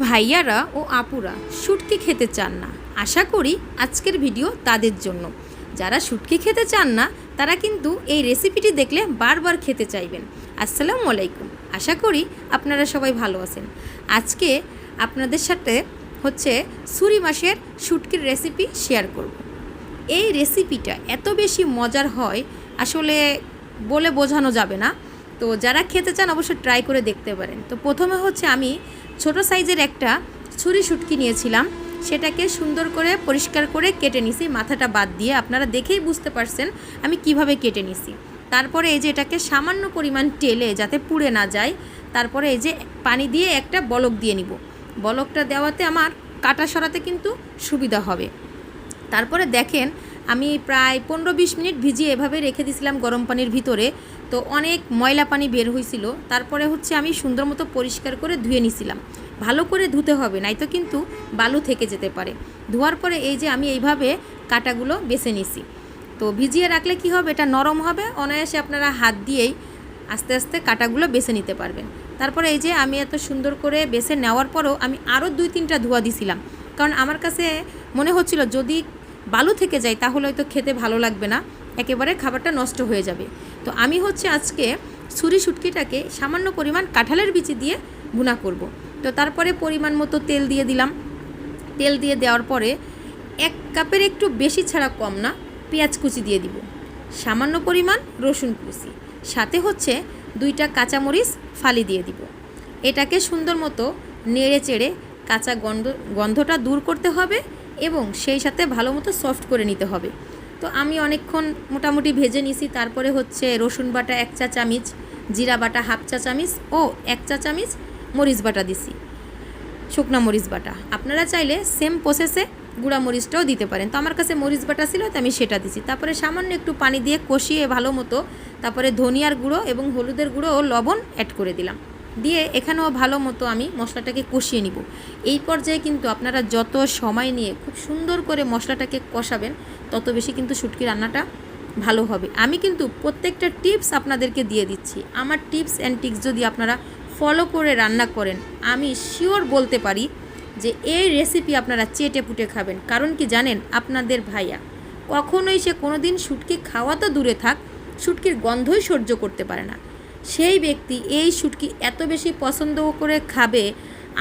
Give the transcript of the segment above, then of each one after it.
ভাইয়ারা ও আপুরা শুটকি খেতে চান না, আশা করি আজকের ভিডিও তাদের জন্য। যারা শুটকি খেতে চান না তারা কিন্তু এই রেসিপিটি দেখলে বারবার খেতে চাইবেন। আসসালামু আলাইকুম, আশা করি আপনারা সবাই ভালো আছেন। আজকে আপনাদের সাথে ছুরি মাছের শুটকির রেসিপি শেয়ার করব। এই রেসিপিটা এত বেশি মজার হয়, আসলে বলে বোঝানো যাবে না। তো যারা খেতে চান অবশ্যই ট্রাই করে দেখতে পারেন। তো প্রথমে আমি ছোট সাইজের একটা ছুরি শুটকি নিয়েছিলাম, সেটাকে সুন্দর করে পরিষ্কার করে কেটে নিছি, মাথাটা বাদ দিয়ে। আপনারা দেখেই বুঝতে পারছেন আমি কিভাবে কেটে নিছি। তারপরে এই যে এটাকে সামান্য পরিমাণ তেলে যাতে পুড়ে না যায়, তারপরে এই যে পানি দিয়ে একটা বলক দিয়ে নিব। বলকটা দেওয়াতে আমার কাটা সরাতে কিন্তু সুবিধা হবে। তারপরে দেখেন আমি প্রায় 15-20 মিনিট ভিজিয়ে এভাবে রেখে দিয়েছিলাম গরম পানির ভিতরে। তো অনেক ময়লা পানি বের হয়েছিল। তারপরে আমি সুন্দর মতো পরিষ্কার করে ধুয়ে নিছিলাম। ভালো করে ধুতে হবে, নয়তো কিন্তু বালু থেকে যেতে পারে। ধোয়ার পরে এই যে আমি এইভাবে কাটাগুলো বেছে নিছি। তো ভিজিয়ে রাখলে কি হবে, এটা নরম হবে, অনায়াসে আপনারা হাত দিয়েই আস্তে আস্তে কাটাগুলো বেছে নিতে পারবেন। তারপরে এই যে আমি এত সুন্দর করে বেছে নেওয়ার পরও আমি আরও 2-3টা ধোয়া দিছিলাম, কারণ আমার কাছে মনে হচ্ছিল যদি বালু থেকে যায় তাহলে হয়তো খেতে ভালো লাগবে না, একেবারে খাবারটা নষ্ট হয়ে যাবে। তো আমি আজকে ছুরি শুটকিটাকে সামান্য পরিমাণ কাঁঠালের বিচি দিয়ে ভুনা করব। তো তারপরে পরিমাণ মতো তেল দিয়ে দিলাম। তেল দিয়ে দেওয়ার পরে 1 কাপের একটু বেশি ছাড়া কম না পেঁয়াজ কুচি দিয়ে দিব, সামান্য পরিমাণ রসুন কুচি, সাথে 2টা কাঁচামরিচ ফালি দিয়ে দিব। এটাকে সুন্দর মতো নেড়ে চেড়ে কাঁচা গন্ধটা দূর করতে হবে এবং সেই সাথে ভালো মতো সফট করে নিতে হবে। তো আমি অনেকক্ষণ মোটামুটি ভেজে নিছি। তারপরে রসুন বাটা 1 চা চামচ, জিরা বাটা 1/2 চা চামচ ও 1 চা চামচ মরিচ বাটা দিছি, শুকনা মরিচ বাটা। আপনারা চাইলে সেম প্রসেসে গুঁড়া মরিচটাও দিতে পারেন। তো আমার কাছে মরিচ বাটা ছিল, তো আমি সেটা দিছি। তারপরে সামান্য একটু পানি দিয়ে কষিয়ে ভালো মতো তারপরে ধনিয়ার গুঁড়ো এবং হলুদের গুঁড়ো ও লবণ অ্যাড করে দিলাম। দিয়ে এখানেও ভালো মতো আমি মশলাটাকে কষিয়ে নিব। এই পর্যায়ে কিন্তু আপনারা যত সময় নিয়ে খুব সুন্দর করে মশলাটাকে কষাবেন, তত বেশি কিন্তু শুটকি রান্নাটা ভালো হবে। আমি কিন্তু প্রত্যেকটা টিপস আপনাদেরকে দিয়ে দিচ্ছি। আমার টিপস অ্যান্ড ট্রিক্স যদি আপনারা ফলো করে রান্না করেন, আমি শিওর বলতে পারি যে এই রেসিপি আপনারা চেটে পুটে খাবেন। কারণ কি জানেন, আপনাদের ভাইয়া কখনোই সে কোনো দিন শুটকি খাওয়া তো দূরে থাক, শুটকির গন্ধই সহ্য করতে পারে না। সেই ব্যক্তি এই শুটকি এত বেশি পছন্দ করে খাবে,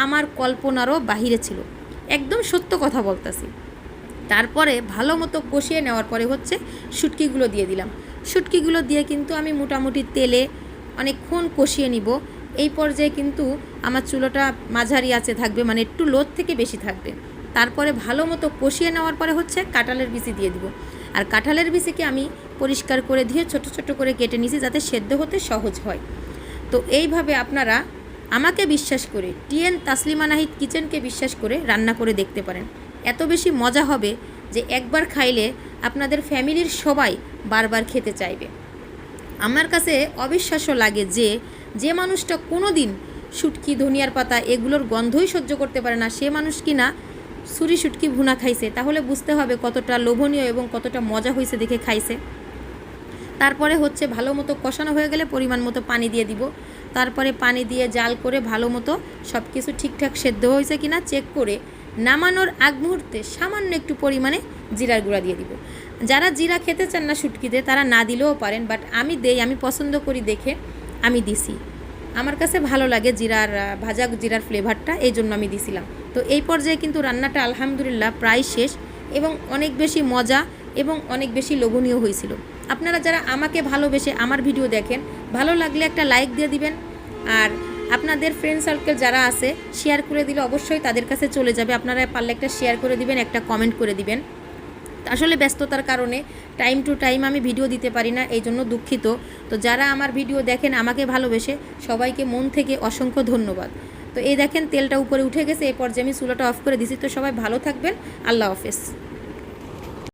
আমার কল্পনারও বাহিরে ছিল। একদম সত্য কথা বলতেছি। তারপরে ভালো মতো কষিয়ে নেওয়ার পরে শুটকিগুলো দিয়ে দিলাম। শুটকিগুলো দিয়ে কিন্তু আমি মোটামুটি তেলে অনেকক্ষণ কষিয়ে নিব। এই পর্যায়ে কিন্তু আমার চুলোটা মাঝারি আঁচে থাকবে, মানে একটু লোদ থেকে বেশি থাকবে। তারপরে ভালো মতো কষিয়ে নেওয়ার পরে কাঁঠালের বিচি দিয়ে দিব। আর কাঁঠালের বিচিকে আমি পরিষ্কার করে ধুয়ে ছোট ছোট করে কেটে নিয়েছি, যাতে সেদ্ধ হতে সহজ হয়। তো এইভাবে আপনারা আমাকে বিশ্বাস করে, TN তাসলিমা নাহিদ কিচেনকে বিশ্বাস করে রান্না করে দেখতে পারেন। এত বেশি মজা হবে যে একবার খাইলে আপনাদের ফ্যামিলির সবাই বারবার খেতে চাইবে। আমার কাছে অবিশ্বাস্য লাগে যে মানুষটা কোনো দিন শুটকি, ধনিয়ার পাতা এগুলোর গন্ধই সহ্য করতে পারে না, সে মানুষ কি না ছুরি শুটকি ভুনা খাইছে, তাহলে বুঝতে হবে কতটা লোভনীয় এবং কতটা মজা হয়েছে দেখে খাইছে। তারপরে ভালো মতো কষানো হয়ে গেলে পরিমাণ মতো পানি দিয়ে দিব। তারপরে পানি দিয়ে জাল করে ভালো মতো সব কিছু ঠিকঠাক সেদ্ধ হয়েছে কিনা চেক করে নামানোর আগ মুহূর্তে সামান্য একটু পরিমাণে জিরার গুঁড়া দিয়ে দিব। যারা জিরা খেতে চান না শুটকিতে, তারা না দিলেও পারেন, বাট আমি দেই, আমি পছন্দ করি দেখে আমি দিছি। আমার কাছে ভালো লাগে ভাজা জিরার ফ্লেভারটা, এই জন্য আমি দিছিলাম। তো এই পর্যায়ে কিন্তু রান্নাটা আলহামদুলিল্লাহ প্রায় শেষ এবং অনেক বেশি মজা এবং অনেক বেশি লোভনীয় হয়েছিল। আপনারা যারা আমাকে ভালোবেসে আমার ভিডিও দেখেন, ভালো লাগলে একটা লাইক দিয়ে দিবেন। আর আপনাদের ফ্রেন্ড সার্কেল যারা আছে, শেয়ার করে দিলে অবশ্যই তাদের কাছে চলে যাবে। আপনারা পারলে একটা শেয়ার করে দিবেন, একটা কমেন্ট করে দিবেন। আসলে ব্যস্ততার কারণে টাইম টু টাইম আমি ভিডিও দিতে পারি না, এই জন্য দুঃখিত। তো যারা আমার ভিডিও দেখেন আমাকে ভালোবেসে, সবাইকে মন থেকে অসংখ্য ধন্যবাদ। তো এই দেখেন তেলটা উপরে উঠে গেছে, এই পর্যায়ে আমি চুলাটা অফ করে দিছি। তো সবাই ভালো থাকবেন, আল্লাহ হাফেজ।